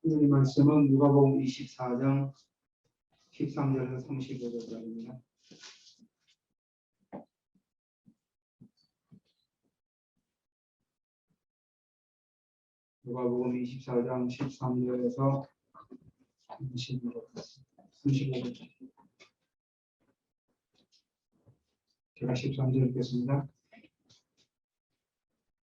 이 말씀은 누가복음 24장 13절에서 35절까지입니다. 누가복음 24장 13절에서 35절. 제가 13절 읽겠습니다.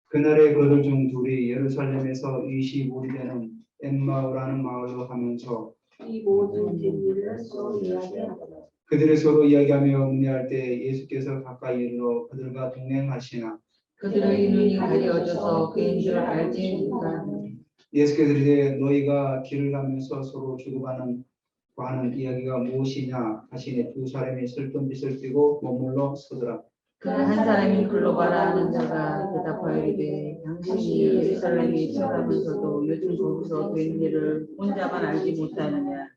그날에 그들 중 둘이 예루살렘에서 25리 되는 엠마오라는 마을로 가면서 이 모든 일을 서로 이야기하더라. 그들이 서로 이야기하며 문의할 때 예수께서 가까이 이르러 그들과 동행하시나 그들의 눈이 가려져서 그인 줄 알지 못하니 예수께서 이르되 너희가 길을 가면서 서로 주고받는 하는 이야기가 무엇이냐 하시니 두 사람이 슬픈 빛을 띠고 머물러 서더라. 그 한 사람이 글로바라 하는 자가 대답하여 이르되 당신이 예루살렘에 있어가면서도 요즘 거기서 된 일을 혼자만 알지 못하느냐.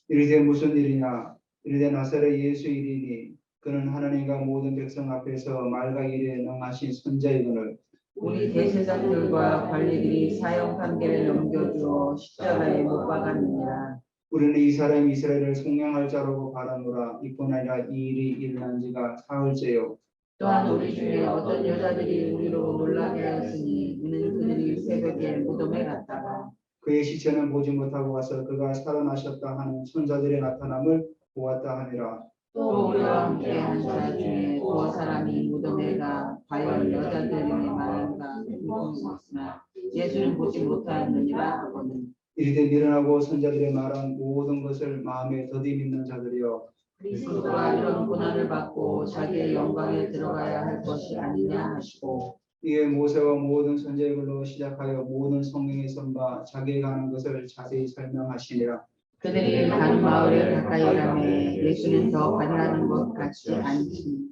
이르되 무슨 일이냐. 이르되 나사렛 예수 이리니 그는 하나님과 모든 백성 앞에서 말과 일에 능하신 선자이거늘 우리 대제사장들과 관리들이 사형 판결에 넘겨주어 십자가에 못 박았느니라. 우리는 이 사람이 이스라엘을 속량할 자라고 바라노라. 이뿐 아니라 이 일이 일어난 지가 사흘째요. 또한 우리 중에 어떤 여자들이 우리로 놀라게 하였으니 이는 그들이 새벽에 무덤에 갔다가 그의 시체는 보지 못하고 와서 그가 살아나셨다 하는 선자들의 나타남을 보았다 하니라. 또 우리와 함께 한 자 중에 두어 사람이 무덤에 가 과연 여자들의 말인가 궁금했으나 예수는 보지 못하였느니라 하거든. 이르되 미련하고 선자들의 말한 모든 것을 마음에 더디 믿는 자들이여 그리스도가 이런 고난을 받고 자기의 영광에 들어가야 할 것이 아니냐 하시고 이에 모세와 모든 선지의 글로 시작하여 모든 성경에 선바 자기가 하는 것을 자세히 설명하시니라. 그들이 가는 마을에 가까이 가매 예수는 더 관여하는 것 같지 않지.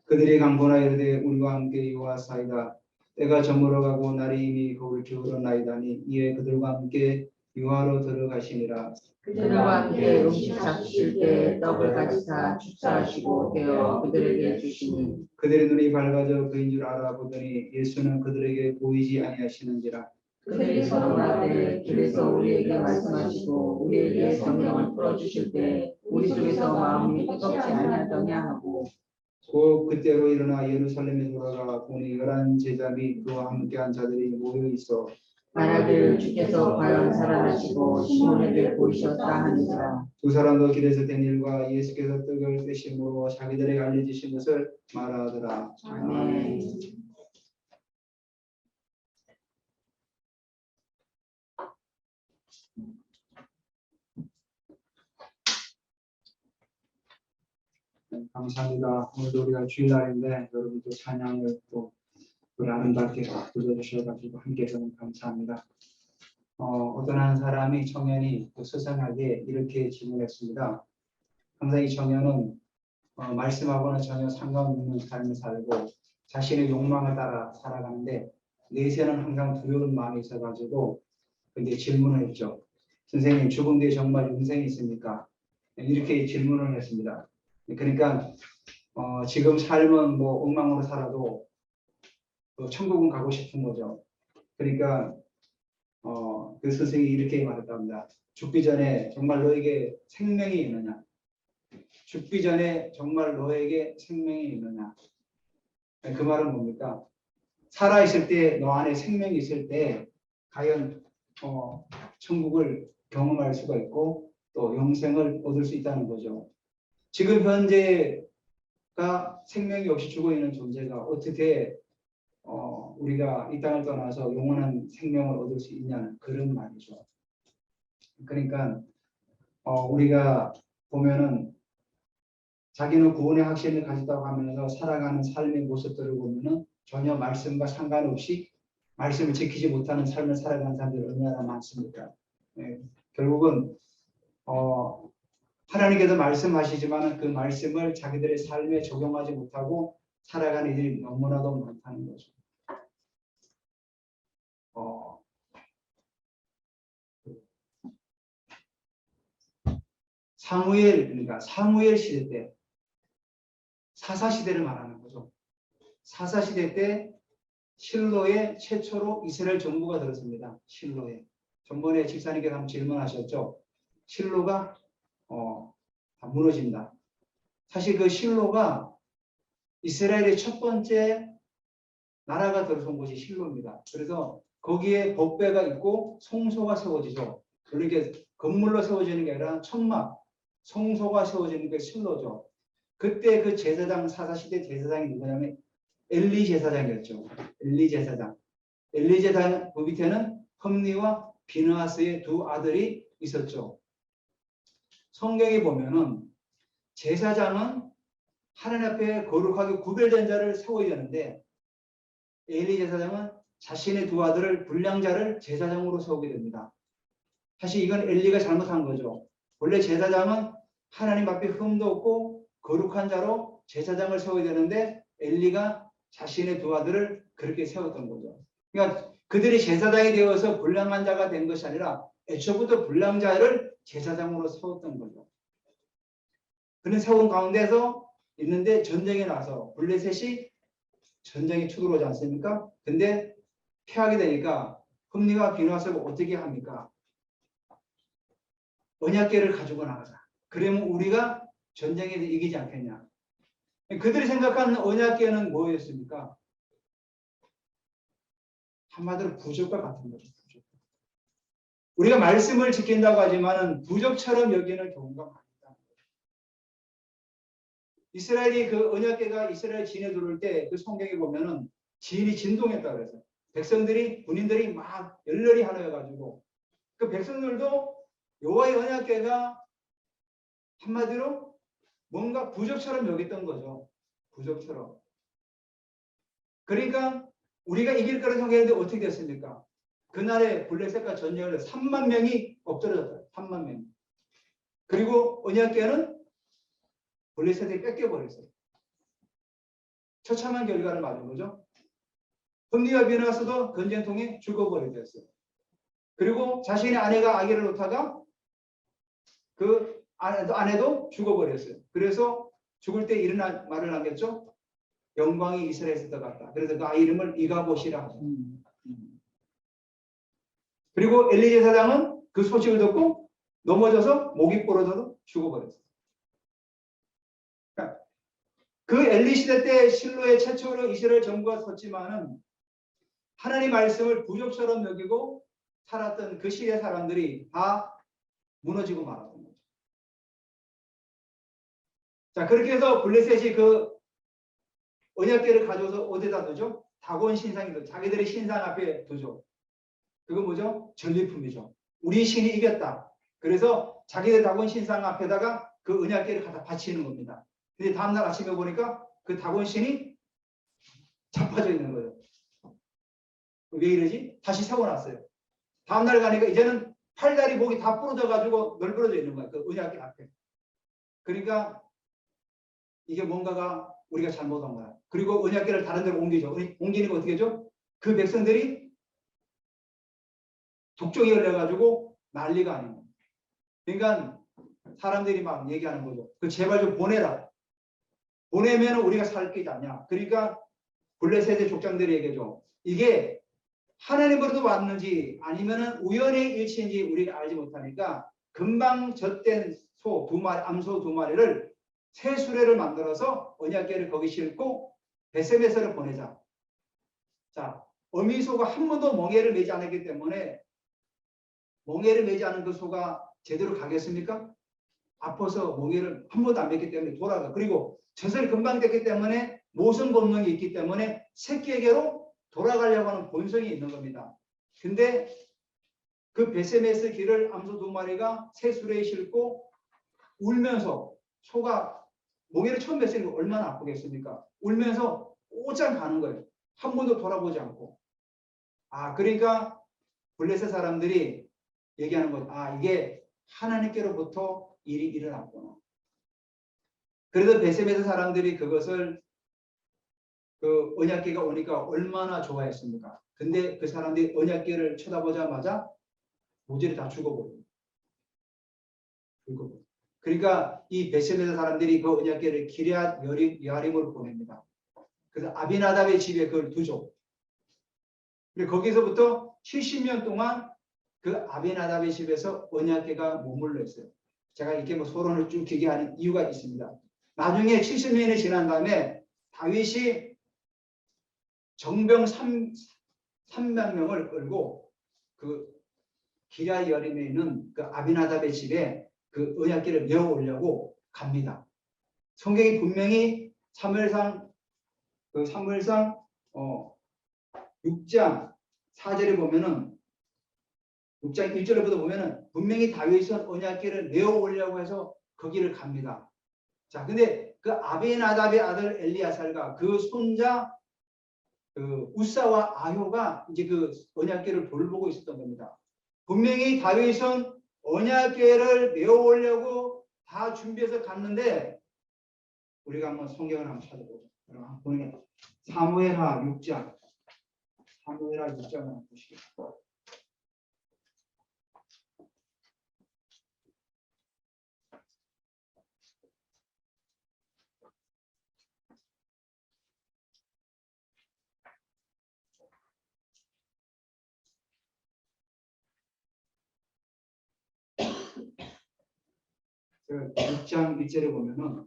그들이 강보나 이르되 우리와 함께 유하사이다. 때가 저물어가고 날이 이미 거울 기울었나이다니 이에 그들과 함께 유하로 들어가시니라. 그들과 함께 음식 잡수실 때 떡을 가지사 축사하시고 되어 그들에게 주시니 그들의 눈이 밝아져 그인 줄 알아보더니 예수는 그들에게 보이지 아니하시는지라. 그들이 서로 말하되 길에서 우리에게 말씀하시고 우리에게 성경을 풀어주실 때 우리 속에서 마음이 뜨겁지 아니하더냐 하고 곧 그때로 일어나 예루살렘에 돌아가 보니 11 제자 및 그와 함께한 자들이 모여 있어 만약에 주께서 과연 살아나시고 시몬에게 보이셨다 하니라. 두 사람도 길에서 된 일과 예수께서 떡을 떼심으로 자기들에게 알려주신 것을 말하더라. 아멘. 감사합니다. 오늘도 우리가 주일날인데 여러분도 찬양을 또 아름답게 불러주셔가지고 함께 해서 감사합니다. 어떤 한 사람이 청년이 또 스승에게 이렇게 질문했습니다. 항상 이 청년은 말씀하고는 전혀 상관없는 삶을 살고 자신의 욕망을 따라 살아가는데 내세는 항상 두려운 마음이 있어가지고 근데 질문을 했죠. 선생님 죽음 뒤에 정말 영생이 있습니까? 이렇게 질문을 했습니다. 그러니까 지금 삶은 뭐 엉망으로 살아도 천국은 가고 싶은 거죠. 그러니까 그 선생이 이렇게 말했답니다. 죽기 전에 정말 너에게 생명이 있느냐? 죽기 전에 정말 너에게 생명이 있느냐? 그 말은 뭡니까? 살아있을 때 너 안에 생명이 있을 때 과연 천국을 경험할 수가 있고 또 영생을 얻을 수 있다는 거죠. 지금 현재가 생명이 없이 죽어 있는 존재가 어떻게 우리가 이 땅을 떠나서 영원한 생명을 얻을 수 있냐는 그런 말이죠. 그러니까 우리가 보면은 자기는 구원의 확신을 가졌다고 하면서 살아가는 삶의 모습들을 보면은 전혀 말씀과 상관없이 말씀을 지키지 못하는 삶을 살아가는 사람들이 얼마나 많습니까? 네, 결국은 하나님께서 말씀하시지만 그 말씀을 자기들의 삶에 적용하지 못하고 살아가는 일이 너무나도 많다는 거죠. 그러니까 사무엘 시대 때 사사 시대를 말하는 거죠. 사사 시대 때 실로에 최초로 이스라엘 정부가 들었습니다. 실로에 전번에 집사님께서 한번 질문하셨죠. 실로가 다 무너진다. 사실 그 실로가 이스라엘의 첫 번째 나라가 들어선 곳이 실로입니다. 그래서 거기에 법궤가 있고 성소가 세워지죠. 그렇게 건물로 세워지는 게 아니라 천막, 성소가 세워지는 게 실로죠. 그때 그 제사장, 사사시대 제사장이 누구냐면 엘리 제사장이었죠. 엘리 제사장. 엘리 제사장 그 밑에는 흠니와 비느하스의 두 아들이 있었죠. 성경에 보면은 제사장은 하나님 앞에 거룩하게 구별된 자를 세워야 되는데 엘리 제사장은 자신의 두 아들을 불량자를 제사장으로 세우게 됩니다. 사실 이건 엘리가 잘못한 거죠. 원래 제사장은 하나님 앞에 흠도 없고 거룩한 자로 제사장을 세워야 되는데 엘리가 자신의 두 아들을 그렇게 세웠던 거죠. 그러니까 그들이 제사장이 되어서 불량한 자가 된 것이 아니라 애초부터 불량자를 제사장으로 세웠던 거죠. 그는 세운 가운데서 있는데 전쟁이 나서 블레셋이 전쟁에 쳐들어오지 않습니까? 근데 패하게 되니까 흠니와 비느하스가 어떻게 합니까? 언약궤를 가지고 나가자. 그러면 우리가 전쟁에서 이기지 않겠냐. 그들이 생각하는 언약궤는 뭐였습니까? 한마디로 부적과 같은 거죠. 부적. 우리가 말씀을 지킨다고 하지만 부적처럼 여기는 경우가 많다. 이스라엘이 그 언약궤가 이스라엘 진에 들어올 때 그 성경에 보면은 진이 진동했다 그래서 백성들이 군인들이 막 열렬히 하나여가지고 그 백성들도 여호와의 언약궤가 한마디로 뭔가 부적처럼 여겼던 거죠. 부적처럼. 그러니까 우리가 이길 거라고 생각했는데 어떻게 됐습니까? 그날에 블레셋과 전쟁을 3만 명이 엎드려졌어요. 3만 명이. 그리고 언약궤는 블레셋에 뺏겨버렸어요. 처참한 결과를 맞은 거죠. 흠니와 비느하스도 전쟁통에 죽어버리게 됐어요. 그리고 자신의 아내가 아기를 놓다가 그 아내도 죽어버렸어요. 그래서 죽을 때 이런 말을 남겼죠. 영광이 이스라엘에서 떠갔다. 그래서 그 아이 이름을 이가봇이라 하죠. 그리고 엘리 제사장은 그 소식을 듣고 넘어져서 목이 부러져서 죽어버렸어요. 그러니까 그 엘리 시대 때 실로의 최초로 이스라엘 정부가 섰지만은 하나님 말씀을 부적처럼 여기고 살았던 그 시대 사람들이 다 무너지고 말았던 거죠. 자, 그렇게 해서 블레셋이 그 언약궤를 가져와서 어디다 두죠? 다곤 신상이 자기들의 신상 앞에 두죠. 그건 뭐죠? 전리품이죠. 우리 신이 이겼다. 그래서 자기들 다곤 신상 앞에다가 그 언약궤를 갖다 바치는 겁니다. 근데 다음날 아침에 보니까 그 다곤 신이 자빠져 있는 거예요. 왜 이러지? 다시 세워놨어요. 다음날 가니까 이제는 팔다리 목이 다 부러져가지고 널브러져 있는 거예요. 그 언약궤 앞에. 그러니까 이게 뭔가가 우리가 잘못한 거야. 그리고 언약궤를 다른 데로 옮기죠. 옮기는 거 어떻게 하죠? 그 백성들이 독종이 걸려가지고 난리가 아닌 거예요. 그러니까 사람들이 막 얘기하는 거죠. 그 제발 좀 보내라. 보내면 우리가 살 게 않냐. 그러니까 블레셋의 족장들이 얘기하죠. 이게 하나님으로부터 왔는지 아니면은 우연의 일치인지 우리가 알지 못하니까 금방 젖된 소 두 마리, 암소 두 마리를 새 수레를 만들어서 언약궤를 거기 싣고 베세메스를 보내자. 자, 어미소가 한 번도 멍에를 매지 않았기 때문에 멍에를 매지 않은 그 소가 제대로 가겠습니까? 아파서 멍에를 한 번도 안 맸기 때문에 돌아가. 그리고 젖을 금방 됐기 때문에 모성 본능이 있기 때문에 새끼에게로 돌아가려고 하는 본성이 있는 겁니다. 근데 그 베세메스 길을 암소 두 마리가 새 수레에 싣고 울면서 소가 멍에를 처음 맸으니까 얼마나 아프겠습니까? 울면서 오짱 가는 거예요. 한 번도 돌아보지 않고. 아, 그러니까 블레셋 사람들이 얘기하는 거죠. 아, 이게 하나님께로부터 일이 일어났구나. 그래서 베세메스 사람들이 그것을 그 언약궤가 오니까 얼마나 좋아했습니까? 근데 그 사람들이 언약궤를 쳐다보자마자 모조리 다 죽어버려요. 그러니까 이 베세메스 사람들이 그 언약궤를 기럇 여아림으로 보냅니다. 그래서 아비나답의 집에 그걸 두죠. 그리고 거기서부터 70년 동안 그 아비나답의 집에서 언약궤가 머물러 있어요. 제가 이렇게 뭐 소론을 쭉 길게 하는 이유가 있습니다. 나중에 70년이 지난 다음에 다윗이 정병 3만 명을 끌고 그 기랴 여림에 있는 그 아비나답의 집에 그 언약궤를 메어 오려고 갑니다. 성경이 분명히 사무엘상 6장 4절에 보면은 6장 1절에부터 보면은 분명히 다윗은 언약궤를 메어 오려고 해서 거기를 갑니다. 자, 근데 그 아비나답의 아들 엘리야살과 그 손자 그 우사와 아효가 이제 그 언약궤를 돌보고 있었던 겁니다. 분명히 다윗은 언약궤를 메어 오려고 다 준비해서 갔는데 우리가 한번 성경을 한번 찾아보죠. 한번 보는 게 사무엘하 6장. 사무엘하 6장을 한번 보시겠습니다. 그 6장 1절에 보면은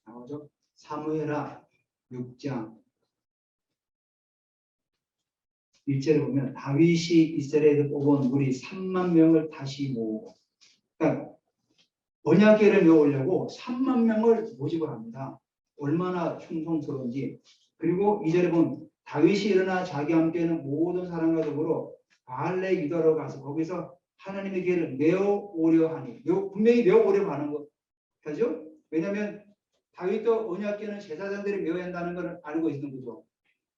나오죠. 사무엘하 6장 1절에 보면 다윗이 이스라엘에 뽑은 무리 3만 명을 다시 모으고, 그러니까 언약궤를 메우려고 3만 명을 모집을 합니다. 얼마나 충성스러운지. 그리고 2절에 보면 다윗이 일어나 자기와 함께는 모든 사람과 더불어 바알레 유다로 가서 거기서 하나님의 궤를 메어오려 하니, 분명히 메어오려 하는 거죠. 왜냐하면 다윗도 언약궤는 제사장들이 메어야 한다는 걸 알고 있는 거죠.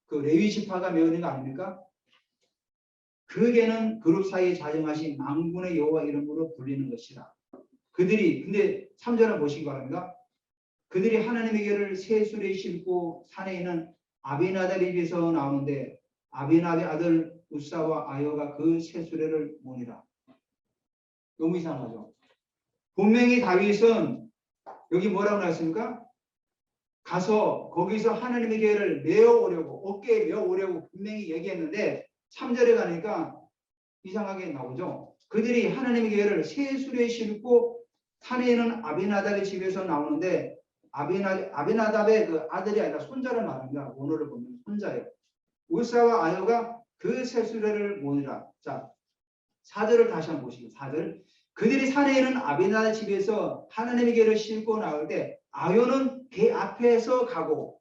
그 레위 지파가 메우는 거 아닙니까? 그 궤는 그룹 사이에 자정하신 만군의 여호와 이름으로 불리는 것이라. 그들이, 근데 3절을 보시기 바랍니다. 그들이 하나님의 궤를 세술에 싣고 산에 있는 아비나답의 집에서 나오는데 아비나답의 아들 우사와 아효가 그 세수레를 모니라. 너무 이상하죠. 분명히 다윗은 여기 뭐라고 나왔습니까? 가서 거기서 하나님의 궤를 메어 오려고, 어깨에 메어 오려고 분명히 얘기했는데 3절에 가니까 이상하게 나오죠. 그들이 하나님의 궤를 세수레에 싣고 산에 있는 아비나답의 집에서 나오는데 아비나답의 그 아들이 아니라 손자를 말합니다. 원어를 보면 손자예요. 우사와 아효가 그 세수레를 모으니라. 자, 4절을 다시 한번 보시죠. 4절. 그들이 산에 있는 아비나답 집에서 하나님의 궤를 싣고 나올 때 아효는 궤 앞에서 가고,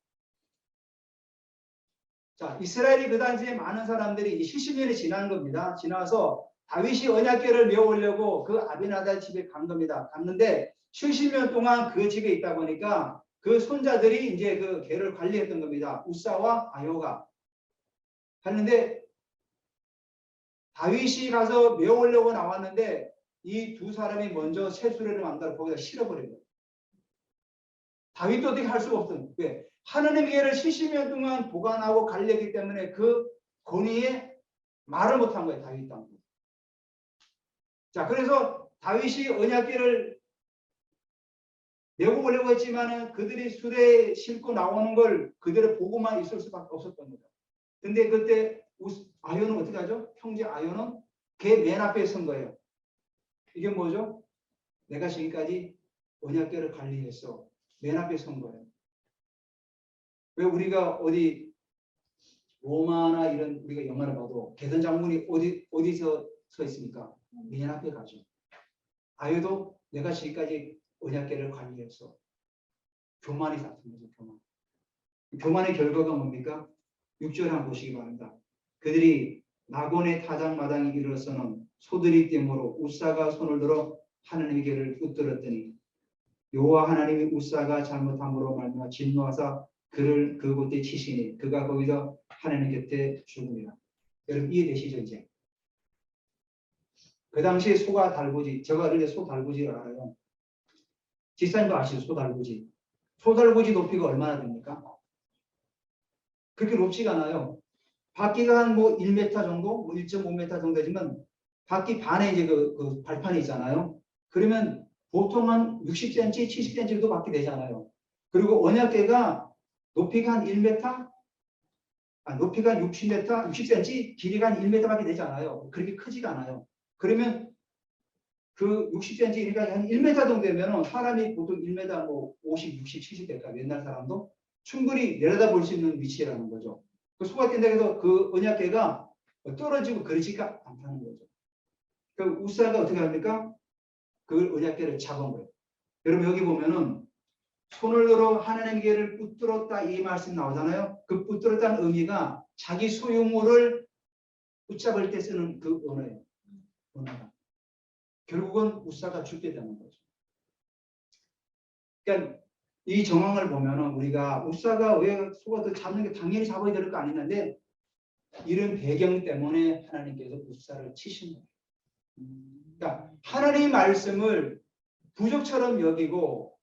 자, 이스라엘이 그 당시에 많은 사람들이 70년이 지난 겁니다. 지나서 다윗이 언약궤를 메어오려고 그 아비나답 집에 간 겁니다. 갔는데 70년 동안 그 집에 있다 보니까 그 손자들이 이제 그 궤를 관리했던 겁니다. 우사와 아효가. 했는데 다윗이 가서 메어오려고 나왔는데 이 두 사람이 먼저 세수레를 만들어 거기다 실어버려요. 다윗도 어떻게 할 수가 없던. 왜? 하나님의 궤를 70년 동안 보관하고 관리했기 때문에 그 권위에 말을 못한 거예요. 다윗 땅. 자, 그래서 다윗이 언약궤를 메고 오려고 했지만은 그들이 수레에 싣고 나오는 걸 그대로 보고만 있을 수밖에 없었던 거죠. 근데 그때 아효는 어떻게 하죠? 형제 아효는 걔 맨 앞에 선 거예요. 이게 뭐죠? 내가 지금까지 언약궤를 관리했어. 맨 앞에 선 거예요. 왜 우리가 어디 로마나 이런 우리가 영화를 봐도 개선 장군이 어디서 서 있습니까? 맨 앞에 가죠. 아효도 내가 지금까지 언약궤를 관리했어. 교만이 같은 거죠. 교만. 교만의 결과가 뭡니까? 6절 한번 보시기 바랍니다. 그들이 나곤의 타작마당에 이르러서는 소들이 땜으로 우사가 손을 들어 하나님의 궤를 붙들었더니 여호와 하나님이 우사가 잘못함으로 말미암아 진노하사 그를 그곳에 치시니 그가 거기서 하나님 곁에 죽으리라. 여러분 이해되시죠? 이제 그 당시에 소가 달구지, 제가 어릴 때 소 달구지를 알아요. 지사님도 아시죠? 소 달구지. 소 달구지 높이가 얼마나 됩니까? 그렇게 높지가 않아요. 바퀴가 한 뭐 1m 정도, 뭐 1.5m 정도 되지만 바퀴 반에 이제 그 발판이 있잖아요. 그러면 보통 한 60cm, 70cm도 바퀴 되잖아요. 그리고 언약궤가 높이가 한 1m, 높이가 한 60m, 60cm, 길이가 한 1m밖에 되지 않아요. 그렇게 크지가 않아요. 그러면 그 60cm, 그러니까 한 1m 정도 되면은 사람이 보통 1m 뭐 50, 60, 70대까지 옛날 사람도 충분히 내려다볼 수 있는 위치라는 거죠. 그 소각된다고 해서 그 언약궤가 떨어지고 그러지가 않다는 거죠. 그 우사가 어떻게 합니까? 그 언약궤를 잡은 거예요. 여러분 여기 보면은 손을 들어 하나님의 길을 붙들었다 이 말씀 나오잖아요. 그 붙들었다는 의미가 자기 소유물을 붙잡을 때 쓰는 그 언어예요. 언어가. 결국은 우사가 죽게 되는 거죠. 그러니까 이 정황을 보면은 우리가 우사가 왜 소가도 잡는 게 당연히 잡아야 될 거 아니는데 이런 배경 때문에 하나님께서 우사를 치신 거예요. 그러니까 하나님의 말씀을 부족처럼 여기고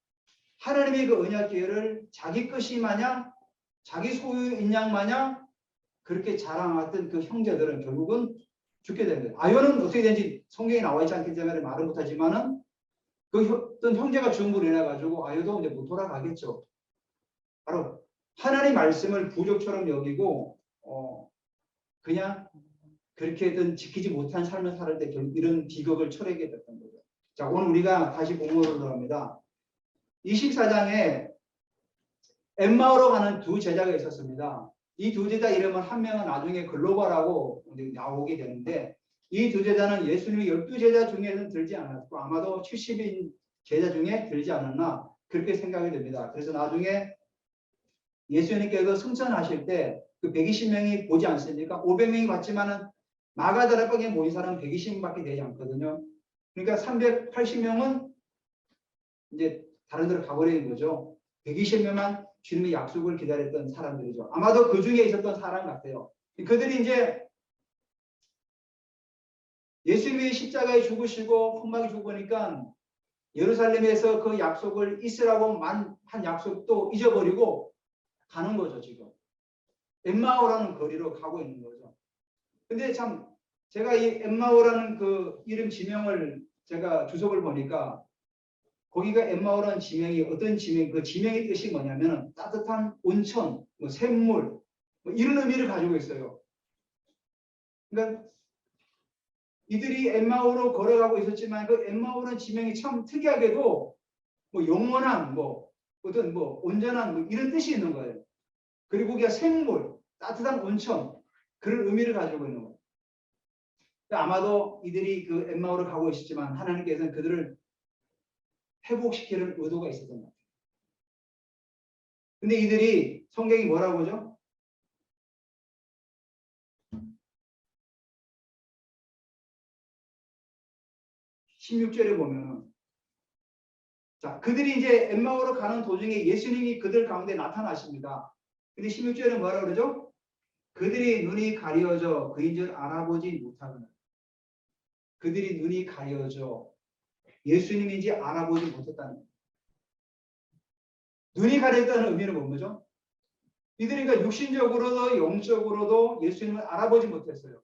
하나님의 그 언약 기회를 자기 것이 마냥 자기 소유인 양 마냥 그렇게 자랑했던 그 형제들은 결국은 죽게 되는 거예요. 아요는 어떻게 되는지 성경에 나와 있지 않기 때문에 말은 못하지만은 그 어떤 형제가 죽은 걸로 인해 가지고 아요도 이제 못 돌아가겠죠. 바로 하나님 말씀을 부족처럼 여기고 그냥 그렇게든 지키지 못한 삶을 살을 때 결국 이런 비극을 초래하게 됐던 거죠. 자, 오늘 우리가 다시 본문으로 들어갑니다. 24장에 엠마오로 가는 두 제자가 있었습니다. 이 두 제자 이름은 한 명은 나중에 글로벌하고 나오게 되는데 이 두 제자는 예수님의 12제자 중에는 들지 않았고 아마도 70인 제자 중에 들지 않았나 그렇게 생각이 됩니다. 그래서 나중에 예수님께서 승천하실 때 그 120명이 보지 않습니까? 500명이 봤지만은 마가다락방에 모인 사람은 120명밖에 되지 않거든요. 그러니까 380명은 이제 다른 데로 가버리는 거죠. 120명만 주님의 약속을 기다렸던 사람들이죠. 아마도 그 중에 있었던 사람 같아요. 그들이 이제 예수님이 십자가에 죽으시고 험하게 죽으니까 예루살렘에서 그 약속을 있으라고 한 약속도 잊어버리고 가는 거죠, 지금. 엠마오라는 거리로 가고 있는 거죠. 근데 참 제가 이 엠마오라는 그 이름 지명을 제가 주석을 보니까 거기가 엠마오라는 지명이 어떤 지명, 그 지명의 뜻이 뭐냐면 따뜻한 온천, 뭐 샘물, 뭐 이런 의미를 가지고 있어요. 그러니까 이들이 엠마오로 걸어가고 있었지만 그 엠마오라는 지명이 참 특이하게도 뭐 영원한, 뭐 어떤 뭐 온전한 뭐 이런 뜻이 있는 거예요. 그리고 거기가 샘물, 따뜻한 온천 그런 의미를 가지고 있는 거예요. 아마도 이들이 그 엠마오로 가고 있었지만 하나님께서는 그들을 회복시키는 의도가 있었던 것 같아요. 근데 이들이 성경이 뭐라고 하죠? (16절에) 보면 자, 그들이 이제 엠마오로 가는 도중에 예수님이 그들 가운데 나타나십니다. 근데 16절에 뭐라 그러죠? 그들이 눈이 가려져 그인 줄 알아보지 못하거나 그들이 눈이 가려져 예수님인지 알아보지 못했다는 거예요. 눈이 가려졌다는 의미는 뭐죠? 이들이 그러니까 육신적으로도 영적으로도 예수님을 알아보지 못했어요.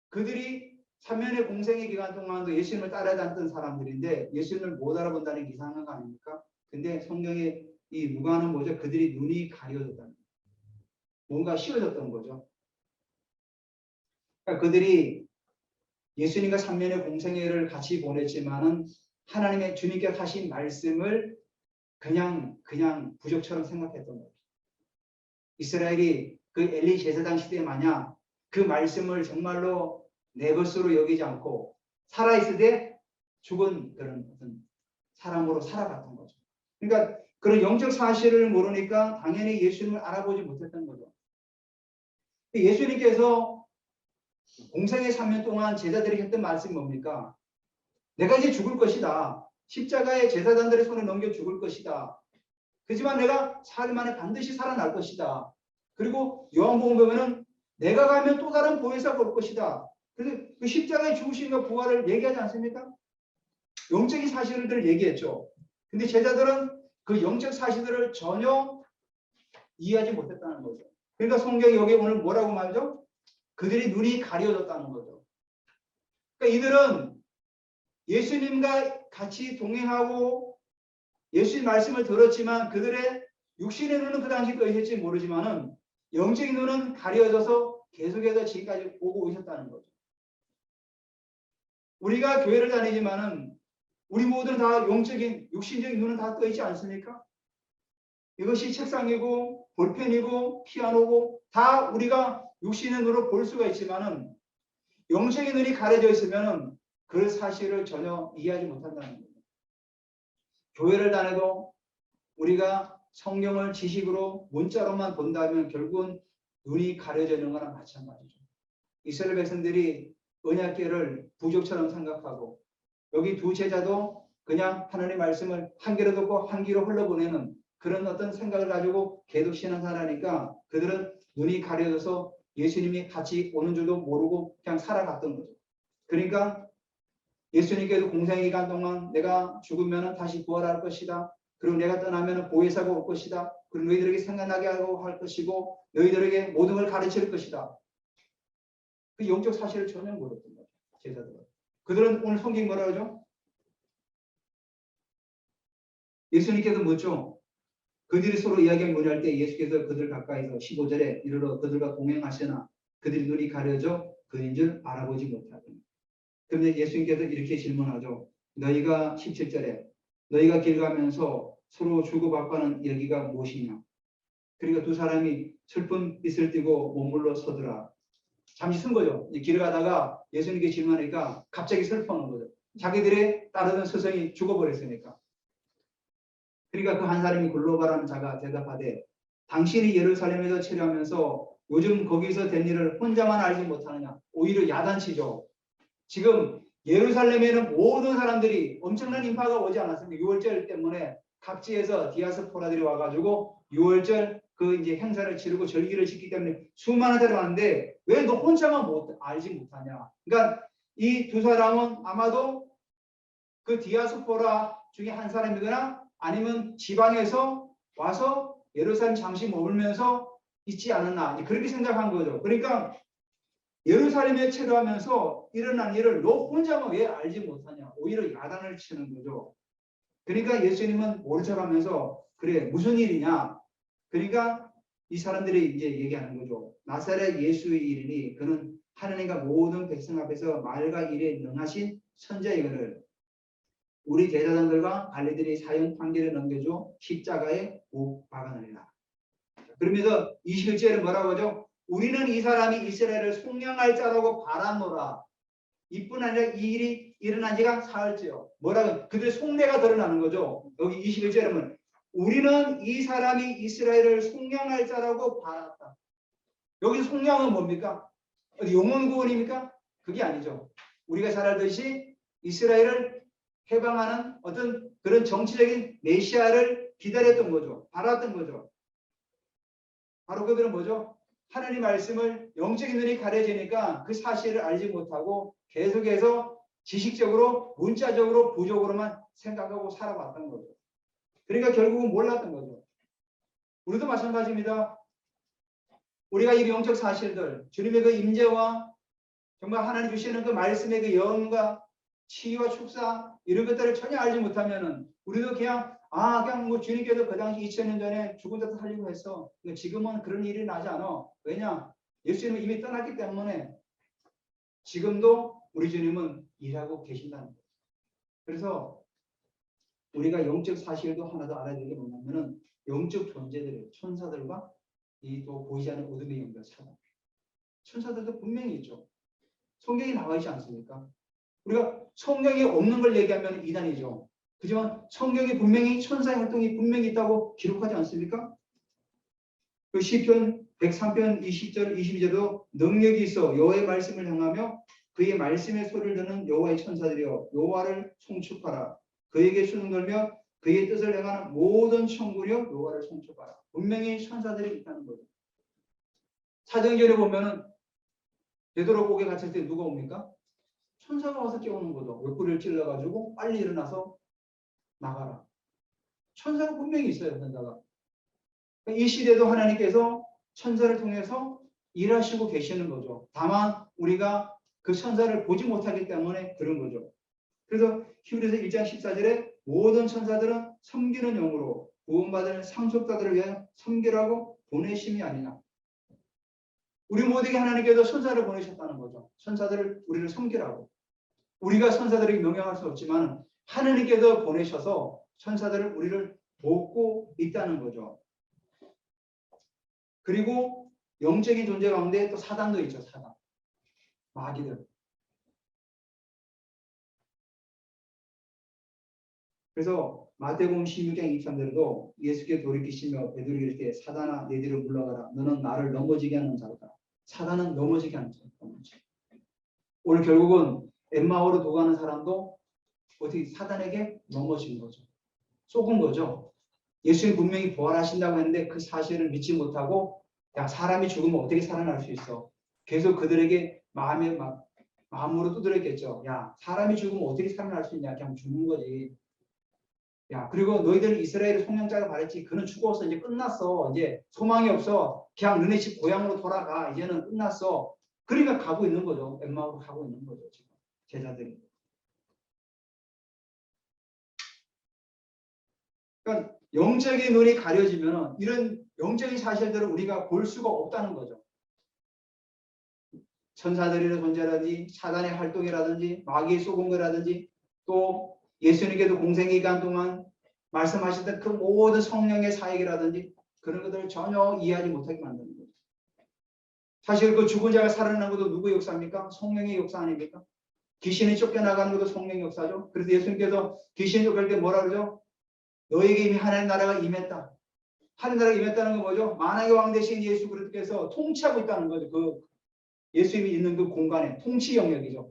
그들이 3년의 공생의 기간 동안도 예수님을 따라다녔던 사람들인데 예수님을 못 알아본다는 게 이상한 거 아닙니까? 근데 성경에 이 누가는 뭐죠? 그들이 눈이 가려졌다는 거예요. 뭔가 씌워졌던 거죠. 그러니까 그들이 예수님과 3년의 공생애를 같이 보냈지만은 하나님의 주님께 하신 말씀을 그냥 부적처럼 생각했던 거예요. 이스라엘이 그 엘리 제사장 시대 마냥 그 말씀을 정말로 내 것으로 여기지 않고 살아있을 때 죽은 그런 어떤 사람으로 살아갔던 거죠. 그러니까 그런 영적 사실을 모르니까 당연히 예수님을 알아보지 못했던 거죠. 예수님께서 공생의 3년 동안 제자들이 했던 말씀이 뭡니까? 내가 이제 죽을 것이다. 십자가에 제사장들의 손에 넘겨 죽을 것이다. 그렇지만 내가 사흘 만에 반드시 살아날 것이다. 그리고 요한복음 보면은 내가 가면 또 다른 보혜사가 올 것이다. 그래서 그 십자가의 죽으심과 부활을 얘기하지 않습니까? 영적인 사실들을 얘기했죠. 근데 제자들은 그 영적 사실들을 전혀 이해하지 못했다는 거죠. 그러니까 성경이 여기 오늘 뭐라고 말하죠? 그들이 눈이 가려졌다는 거죠. 그러니까 이들은 예수님과 같이 동행하고 예수님 말씀을 들었지만 그들의 육신의 눈은 그 당시 떠있을지 모르지만은 영적인 눈은 가려져서 계속해서 지금까지 보고 오셨다는 거죠. 우리가 교회를 다니지만은 우리 모두는 다 영적인 육신적인 눈은 다 떠 있지 않습니까? 이것이 책상이고 볼펜이고 피아노고 다 우리가 육신의 눈으로 볼 수가 있지만은 영적인 눈이 가려져 있으면은 그 사실을 전혀 이해하지 못한다는 거예요. 교회를 다녀도 우리가 성경을 지식으로 문자로만 본다면 결국은 눈이 가려져 있는 거랑 마찬가지죠. 이스라엘 백성들이 언약궤를 부족처럼 생각하고 여기 두 제자도 그냥 하나님의 말씀을 한 귀로 듣고 한 귀로 흘러보내는 그런 어떤 생각을 가지고 계속 신앙생활하니까 그들은 눈이 가려져서 예수님이 같이 오는 줄도 모르고 그냥 살아갔던 거죠. 그러니까 예수님께서 공생의 기간 동안 내가 죽으면 다시 부활할 것이다. 그리고 내가 떠나면 보혜사가 올 것이다. 그리고 너희들에게 생각나게 하고 할 것이고 너희들에게 모든 걸 가르칠 것이다. 그 영적 사실을 전혀 모르던 거죠. 제자들은. 그들은 오늘 성경이 뭐라 그러죠? 예수님께서 묻죠. 그들이 서로 이야기를 논의할 때 예수께서 그들 가까이서 15절에 이르러 그들과 동행하시나 그들이 눈이 가려져 그인 줄 알아보지 못하더니. 그런데 예수님께서 이렇게 질문하죠. 너희가 17절에 너희가 길 가면서 서로 주고받고 하는 얘기가 무엇이냐. 그러니까 두 사람이 슬픈 빛을 띠고 머물러 서더라. 잠시 쓴 거죠. 길을 가다가 예수님께 질문하니까 갑자기 슬퍼하는 거죠. 자기들의 따르던 스승이 죽어버렸으니까. 그러니까 그 한 사람이 글로바라는 자가 대답하되 당신이 예루살렘에서 체류하면서 요즘 거기서 된 일을 혼자만 알지 못하느냐. 오히려 야단치죠. 지금 예루살렘에는 모든 사람들이 엄청난 인파가 오지 않았습니까? 6월절 때문에 각지에서 디아스포라들이 와가지고 6월절 그 이제 행사를 치르고 절기를 지키기 때문에 수많은 사람이 왔는데 왜 너 혼자만 알지 못하냐? 그러니까 이 두 사람은 아마도 그 디아스포라 중에 한 사람이거나 아니면 지방에서 와서 예루살렘 잠시 머물면서 있지 않았나 그렇게 생각한 거죠. 그러니까 예루살렘에 체류하면서 일어난 일을 너 혼자만 왜 알지 못하냐. 오히려 야단을 치는 거죠. 그러니까 예수님은 모른 척하면서 그래 무슨 일이냐. 그러니까 이 사람들이 이제 얘기하는 거죠. 나사렛 예수의 일이니 그는 하나님과 모든 백성 앞에서 말과 일에 능하신 선자이거늘 우리 제사장들과 관리들이 사형 판결을 넘겨줘 십자가에 못 박아내리라. 그러면서 21절에 뭐라고 하죠? 우리는 이 사람이 이스라엘을 속량할 자라고 바라노라. 이뿐 아니라 이 일이 일어난 지가 사흘째요. 뭐라고? 그들의 속내가 드러나는 거죠. 여기 21절에 보면 우리는 이 사람이 이스라엘을 속량할 자라고 바랐다. 여기 속량은 뭡니까? 어디 영혼 구원입니까? 그게 아니죠. 우리가 잘 알듯이 이스라엘을 해방하는 어떤 그런 정치적인 메시아를 기다렸던 거죠. 바랐던 거죠. 바로 그들은 뭐죠? 하나님 말씀을 영적인 눈이 가려지니까 그 사실을 알지 못하고 계속해서 지식적으로 문자적으로 부족으로만 생각하고 살아왔던 거죠. 그러니까 결국은 몰랐던 거죠. 우리도 마찬가지입니다. 우리가 이 영적 사실들 주님의 그 임재와 정말 하나님 주시는 그 말씀의 그 영과 치유와 축사 이런 것들을 전혀 알지 못하면은 우리도 그냥 그냥 뭐 주님께서 그 당시 2000년 전에 죽은 자도 살리고 했어. 지금은 그런 일이 나지 않아. 왜냐? 예수님은 이미 떠났기 때문에 지금도 우리 주님은 일하고 계신다는 거예요. 그래서 우리가 영적 사실도 하나 더 알아야 될 게 뭐냐면은 영적 존재들, 천사들과 이 또 보이지 않는 어둠의 영들 차단. 천사들도 분명히 있죠. 성경이 나와 있지 않습니까? 우리가 성경이 없는 걸 얘기하면 이단이죠. 그지만 성경이 분명히 천사의 활동이 분명히 있다고 기록하지 않습니까? 그 시편 103편 20절 22절도 능력이 있어 여호와의 말씀을 향하며 그의 말씀의 소리를 듣는 여호와의 천사들이여 여호와를 송축하라. 그에게 수능 걸며 그의 뜻을 행하는 모든 천군이여 여호와를 송축하라. 분명히 천사들이 있다는 거죠. 사도행전에 보면은 베드로고에 갇힐 때 누가 옵니까? 천사가 와서 깨우는 거죠. 옆구리를 찔러가지고 빨리 일어나서 나가라. 천사가 분명히 있어요. 천사가. 이 시대도 하나님께서 천사를 통해서 일하시고 계시는 거죠. 다만 우리가 그 천사를 보지 못하기 때문에 그런 거죠. 그래서 히브리서 1장 14절에 모든 천사들은 섬기는 영으로 구원받을 상속자들을 위하여 섬기라고 보내심이 아니냐. 우리 모두에게 하나님께서 천사를 보내셨다는 거죠. 천사들을 우리를 섬기라고. 우리가 천사들에게 명령할 수 없지만 하느님께서 보내셔서 천사들을 우리를 돕고 있다는 거죠. 그리고 영적인 존재 가운데 또 사단도 있죠. 사단. 마귀들. 그래서 마태복음 16장 23절에도 예수께 돌이키시며 베드로에게 이르되 사단아 내 뒤로 물러가라. 너는 나를 넘어지게 하는 자로다. 사단은 넘어지게 하는 자로다. 오늘 결국은 엠마오로 도가는 사람도 어떻게 사단에게 넘어진 거죠. 속은 거죠. 예수님 분명히 부활하신다고 했는데 그 사실을 믿지 못하고 야 사람이 죽으면 어떻게 살아날 수 있어. 계속 그들에게 마음으로 두드렸겠죠. 야 사람이 죽으면 어떻게 살아날 수 있냐. 그냥 죽는 거지. 야 그리고 너희들 이스라엘의 송영자가 말했지. 그는 죽어서 이제 끝났어. 이제 소망이 없어. 그냥 너네 집 고향으로 돌아가. 이제는 끝났어. 그러니까 가고 있는 거죠. 엠마오로 가고 있는 거죠. 지금 제자들이. 그러니까 영적인 눈이 가려지면 이런 영적인 사실들을 우리가 볼 수가 없다는 거죠. 천사들의 존재라든지 사단의 활동이라든지 마귀의 속은 거라든지 또 예수님께도 공생기간 동안 말씀하셨던 그 모든 성령의 사역이라든지 그런 것들을 전혀 이해하지 못하게 만드는 거죠. 사실 그 죽은 자가 살아나는 것도 누구의 역사입니까? 성령의 역사 아닙니까? 귀신이 쫓겨나가는 것도 성령의 역사죠. 그래서 예수님께서 귀신이 쫓겨날 때 뭐라 그러죠? 너에게 이미 하나님 나라가 임했다. 하나님 나라가 임했다는 건 뭐죠? 만왕의 왕 대신 예수 그리스도께서 통치하고 있다는 거죠. 그 예수님이 있는 그 공간에 통치 영역이죠.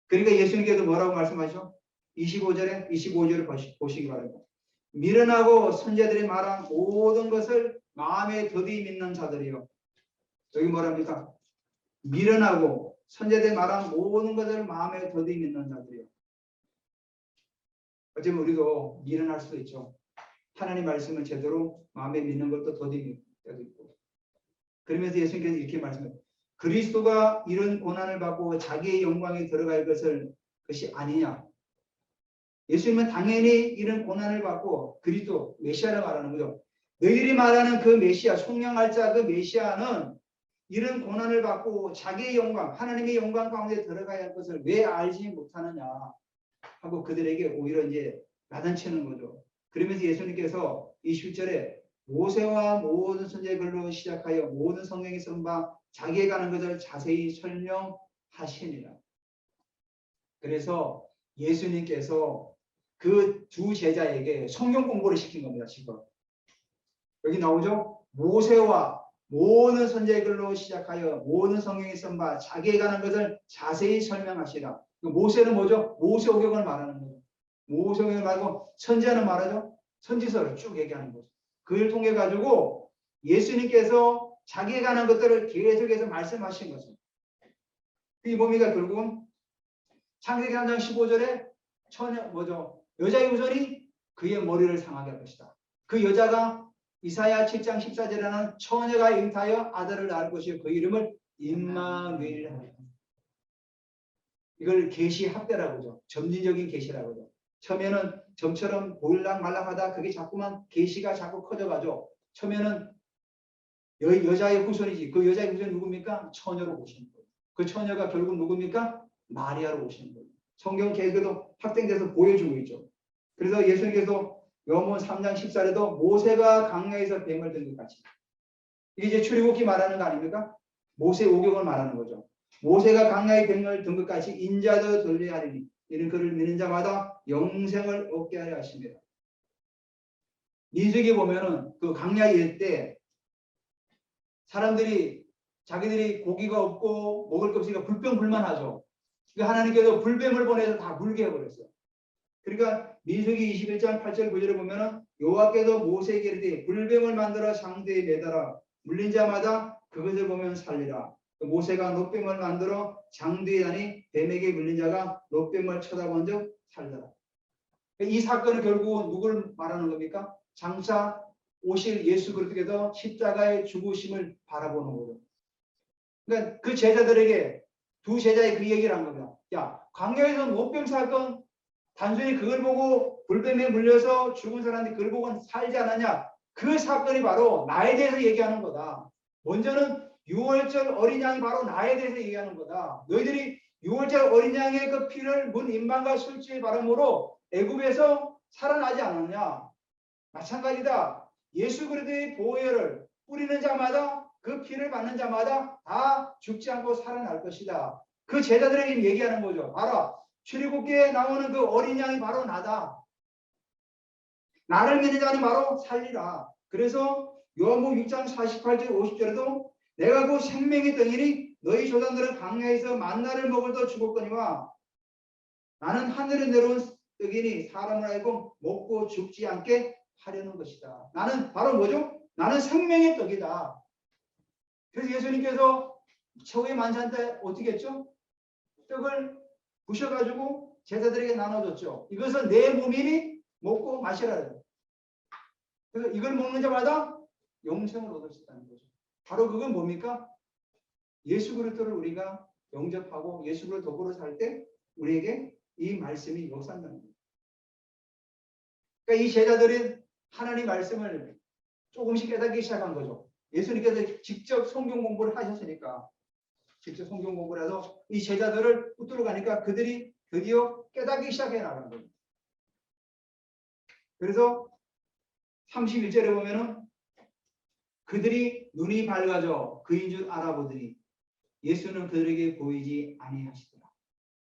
그러니까 예수님께서 뭐라고 말씀하시죠? 25절을 보시기 바랍니다. 미련하고 선제들이 말한 모든 것을 마음에 더디 믿는 자들이요. 여기 뭐랍니까? 미련하고 선제들이 말한 모든 것을 마음에 더디 믿는 자들이요. 어쩌면 우리도 미련할 수도 있죠. 하나님 말씀을 제대로 마음에 믿는 것도 더디 믿을 때도 있고. 그러면서 예수님께서 이렇게 말씀해요. 그리스도가 이런 고난을 받고 자기의 영광에 들어갈 것이 아니냐. 예수님은 당연히 이런 고난을 받고 그리스도 메시아를 말하는 거죠. 너희들이 말하는 그 메시아, 속량할 자 그 메시아는 이런 고난을 받고 자기의 영광, 하나님의 영광 가운데 들어가야 할 것을 왜 알지 못하느냐 하고 그들에게 오히려 이제 야단치는 거죠. 그러면서 예수님께서 21절에 모세와 모든 선지자들로 시작하여 모든 성경에 쓴 바 자기에 관한 것을 자세히 설명하시니라. 그래서 예수님께서 그 두 제자에게 성경 공부를 시킨 겁니다. 지금 여기 나오죠. 모세와 모든 선지자들로 시작하여 모든 성경에 쓴 바 자기에 관한 것을 자세히 설명하시라. 모세는 뭐죠? 모세오경을 말하는 거죠. 모세오경을 말고 선지자는 말하죠. 선지서를 쭉 얘기하는 거죠. 그를 통해 가지고 예수님께서 자기에 관한 것들을 계속해서 말씀하신 거죠. 그게 뭡니까? 결국은 창세기 3장 15절에 여자의 후손이 그의 머리를 상하게 할 것이다. 그 여자가 이사야 7장 14절에는 처녀가 잉타하여 아들을 낳을 것이요 그 이름을 임마누엘이라 하리라. 이걸 계시 학대라고 하죠. 점진적인 계시라고 하죠. 처음에는 점처럼 보일랑 말랑하다 그게 자꾸만 계시가 자꾸 커져가죠. 처음에는 여자의 후손이지. 그 여자의 후손이 누굽니까? 처녀로 오시는 거예요. 그 처녀가 결국 누굽니까? 마리아로 오시는 거예요. 성경 계획에도 확대돼서 보여주고 있죠. 그래서 예수님께서 요한복음 3장 14절에도 모세가 강야에서 뱀을 든 것 같이 이게 이제 출애굽기 말하는 거 아닙니까? 모세 오경을 말하는 거죠. 모세가 강야에 뱀을 든 것 같이 인자도 들려야 하리니 이는 그를 믿는 자마다 영생을 얻게 하려 하십니다. 민수기에 보면은 그 강야 일때 사람들이 자기들이 고기가 없고 먹을 게 없으니까 불평불만하죠. 그러니까 하나님께서 불뱀을 보내서 다 물게 해버렸어요. 그러니까 민수기 21장 8절 9절에 보면은 여호와께서 모세에게 이르되 불뱀을 만들어 장대에 매달아 물린 자마다 그것을 보면 살리라. 모세가 놋뱀을 만들어 장대에 다니 뱀에게 물린 자가 놋뱀을 쳐다본 적 살더라. 이 사건은 결국은 누구를 말하는 겁니까? 장차 오실 예수 그리스도께서 십자가의 죽으심을 바라보는 거죠. 그러니까 그 제자들에게 두 제자의 그 얘기를 한 겁니다. 야, 광야에서 놋뱀 사건 단순히 그걸 보고 불뱀에 물려서 죽은 사람이 그걸 보고 살지 않았냐? 그 사건이 바로 나에 대해서 얘기하는 거다. 먼저는 6월절 어린 양이 바로 나에 대해서 얘기하는 거다. 너희들이 6월절 어린 양의 그 피를 문 임방과 술주의 바람으로 애굽에서 살아나지 않았냐. 마찬가지다. 예수 그리스도의 보혈을 뿌리는 자마다 그 피를 받는 자마다 다 죽지 않고 살아날 것이다. 그 제자들에게 얘기하는 거죠. 봐라. 출애굽기에 나오는 그 어린 양이 바로 나다. 나를 믿는 자는 바로 살리라. 그래서 요한복음 6장 48절 50절에도 내가 그 생명의 떡이니 너희 조상들은 광야에서 만나를 먹을 더 죽었거니와 나는 하늘에 내려온 떡이니 사람을 알고 먹고 죽지 않게 하려는 것이다. 나는 바로 뭐죠? 나는 생명의 떡이다. 그래서 예수님께서 최후의 만찬 때 어떻게 했죠? 떡을 부셔가지고 제자들에게 나눠줬죠. 이것은 내 몸이니 먹고 마시라. 그래서 이걸 먹는 자마다 영생을 얻을 수 있다는 거죠. 바로 그건 뭡니까? 예수 그리스도를 우리가 영접하고 예수 그리스도 더불어 살 때 우리에게 이 말씀이 역사한다는 거예요. 그러니까 이 제자들은 하나님 말씀을 조금씩 깨닫기 시작한 거죠. 예수님께서 직접 성경 공부를 하셨으니까 직접 성경 공부를 해서 이 제자들을 붙들어 가니까 그들이 드디어 깨닫기 시작해 나가는 거예요. 그래서 31절에 보면은 그들이 눈이 밝아져 그인 줄 알아보더니 예수는 그들에게 보이지 아니하시더라.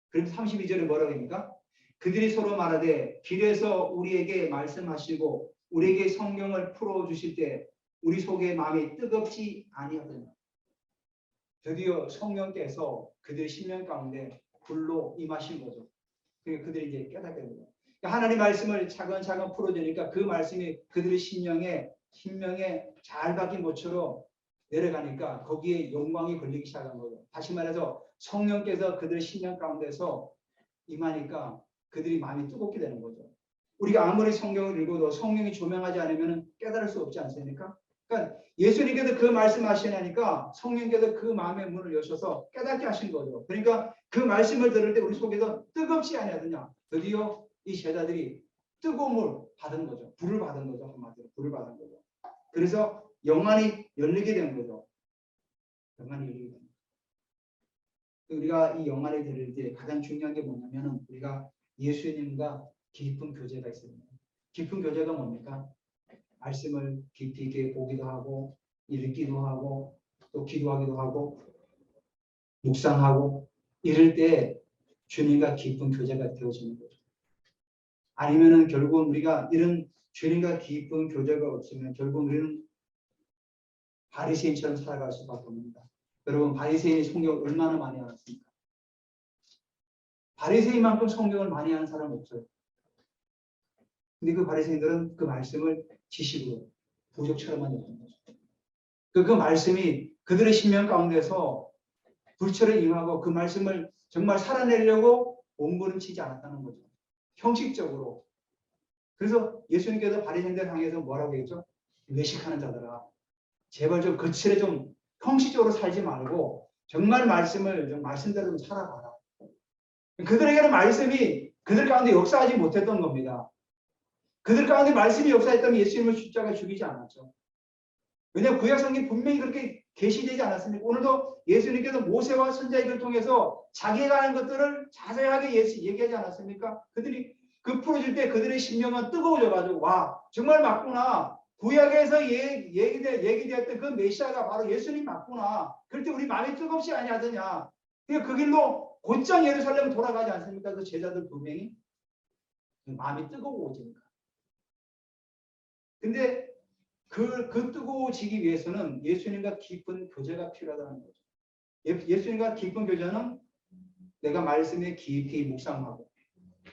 그럼 32절에 뭐라고 합니까? 그들이 서로 말하되 길에서 우리에게 말씀하시고 우리에게 성경을 풀어주실 때 우리 속에 마음이 뜨겁지 아니하더냐. 드디어 성령께서 그들의 심령 가운데 불로 임하신 거죠. 그러니까 그들이 이제 깨닫게 됩니다. 하나님 말씀을 차근차근 풀어주니까 그 말씀이 그들의 심령에 잘 박힌 것처럼 내려가니까 거기에 영광이 걸리기 시작한 거죠. 다시 말해서 성령께서 그들의 심령 가운데서 임하니까 그들이 마음이 뜨겁게 되는 거죠. 우리가 아무리 성경을 읽어도 성령이 조명하지 않으면 깨달을 수 없지 않습니까? 그러니까 예수님께서 그 말씀하시니까 성령께서 그 마음의 문을 여셔서 깨닫게 하신 거죠. 그러니까 그 말씀을 들을 때 우리 속에서 뜨겁지 아니하느냐. 드디어 이 제자들이 뜨거움을 받은 거죠. 불을 받은 거죠. 한마디로 불을 받은 거죠. 그래서 영안이 열리게 된 거죠. 영안이 열리게 된 거죠. 우리가 이 영안을 들을 때 가장 중요한 게 뭐냐면 우리가 예수님과 깊은 교제가 있습니다. 깊은 교제가 뭡니까? 말씀을 깊이 있게 보기도 하고 읽기도 하고 또 기도하기도 하고 묵상하고 이럴 때 주님과 깊은 교제가 되어지는 거죠. 아니면은 결국은 우리가 이런 주님과 깊은 교제가 없으면 결국 우리는 바리새인처럼 살아갈 수밖에 없습니다. 여러분 바리새인이 성경을 얼마나 많이 알았습니까? 바리새인만큼 성경을 많이 아는 사람은 없어요. 근데 그 바리새인들은 그 말씀을 지식으로 부족처럼만 여기는 거죠. 그 말씀이 그들의 심령 가운데서 불처럼 임하고 그 말씀을 정말 살아내려고 몸부림치지 않았다는 거죠. 형식적으로. 그래서 예수님께서 바리새인들 향해서 뭐라고 했죠? 외식하는 자들아, 제발 좀 거칠게 좀 형식적으로 살지 말고 정말 말씀을 좀 말씀대로 좀 살아가라. 그들에게는 말씀이 그들 가운데 역사하지 못했던 겁니다. 그들 가운데 말씀이 역사했다면 예수님을 십자가에 죽이지 않았죠. 왜냐하면 구약성경이 분명히 그렇게 계시되지 않았습니까? 오늘도 예수님께서 모세와 선지자를 통해서 자기가 하는 것들을 자세하게 얘기하지 않았습니까? 그들이 그 풀어줄 때 그들의 심령은 뜨거워져가지고 와 정말 맞구나. 구약에서 얘기되었던 그 메시아가 바로 예수님 맞구나. 그럴 때 우리 마음이 뜨겁지 아니하더냐. 그 길로 곧장 예루살렘 돌아가지 않습니까? 그 제자들 두 명이 마음이 뜨거워지니까. 근데 그 뜨거워지기 위해서는 예수님과 깊은 교제가 필요하다는 거죠. 예수님과 깊은 교제는 내가 말씀에 깊이 묵상하고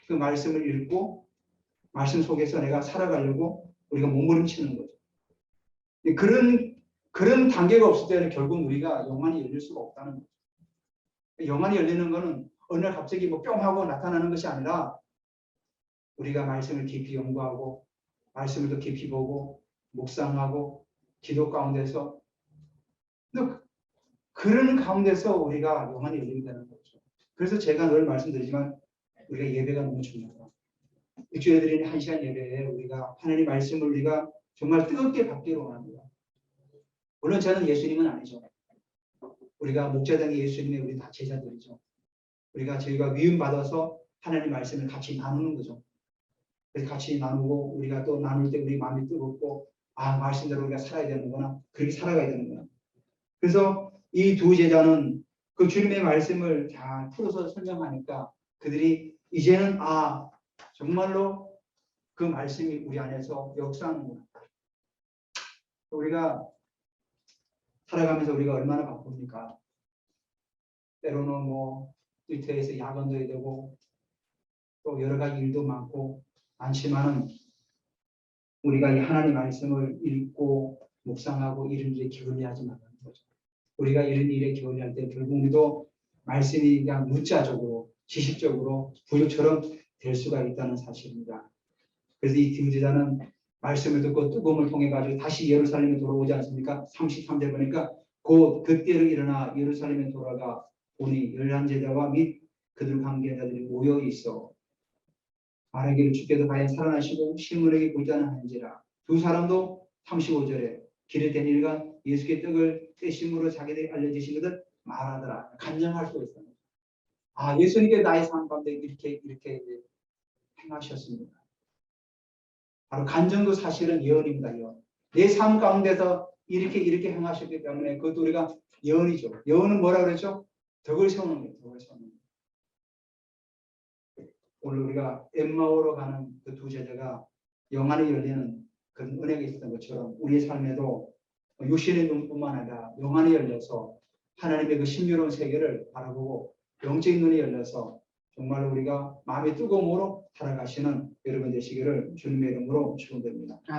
그 말씀을 읽고 말씀 속에서 내가 살아가려고 우리가 몸부림치는 거죠. 그런 단계가 없을 때는 결국 우리가 영안이 열릴 수가 없다는 거죠. 영안이 열리는 것은 어느 날 갑자기 뭐 뿅 하고 나타나는 것이 아니라 우리가 말씀을 깊이 연구하고 말씀을 더 깊이 보고 묵상하고 기도 가운데서 그런 가운데서 우리가 영안이 열리게 되는 거죠. 그래서 제가 늘 말씀드리지만 우리가 예배가 너무 중요하다. 일주일에 드리는 1시간 예배에 우리가 하나님의 말씀을 우리가 정말 뜨겁게 받기로 원합니다. 물론 저는 예수님은 아니죠. 우리가 목자당의 예수님의 우리 다 제자들이죠. 저희가 위임 받아서 하나님의 말씀을 같이 나누는 거죠. 그래서 같이 나누고 우리가 또 나눌 때 우리 마음이 뜨겁고 말씀대로 우리가 살아야 되는구나. 그렇게 살아가야 되는구나. 그래서 이 두 제자는 그 주님의 말씀을 다 풀어서 설명하니까 그들이 이제는 정말로 그 말씀이 우리 안에서 역사하는구나. 우리가 살아가면서 우리가 얼마나 바쁩니까? 때로는 일터에서 야근도 해야 되고 또 여러 가지 일도 많지만은 우리가 이 하나님 말씀을 읽고 묵상하고 이런 일에 기울여하지 말라는 거죠. 우리가 이런 일에 기울여할 때 결국 우리도 말씀이 그냥 문자적으로 지식적으로 부유처럼 될 수가 있다는 사실입니다. 그래서 이 디모데자는 말씀을 듣고 뜨거움을 통해 가지고 다시 예루살렘에 돌아오지 않습니까? 33절 보니까 그때로 일어나 예루살렘에 돌아가 보니 열한 제자와 및 그들 관계자들이 모여 있어 말하기를 주께서 과연 살아나시고 시몬에게 보이자는 한지라. 두 사람도 35절에 길에 다니다가 예수께 떡을 떼심으로 자기들이 알려주신 것을 말하더라. 간증할 수가 있어요. 예수님께 나의 삶 가운데 이렇게 행하셨습니다. 바로 간증도 사실은 예언입니다. 예언. 내 삶 가운데서 이렇게 행하셨기 때문에 그것도 우리가 예언이죠. 예언은 뭐라 그랬죠? 덕을 세우는 거예요. 덕을 세우는 거예요. 오늘 우리가 엠마오로 가는 그 두 제자가 영안이 열리는 그런 은혜가 있었던 것처럼 우리의 삶에도 육신의 눈뿐만 아니라 영안이 열려서 하나님의 그 신비로운 세계를 바라보고 영적인 눈이 열려서 정말 우리가 마음의 뜨거움으로 살아가시는 여러분 되시기를 주님의 이름으로 축원드립니다.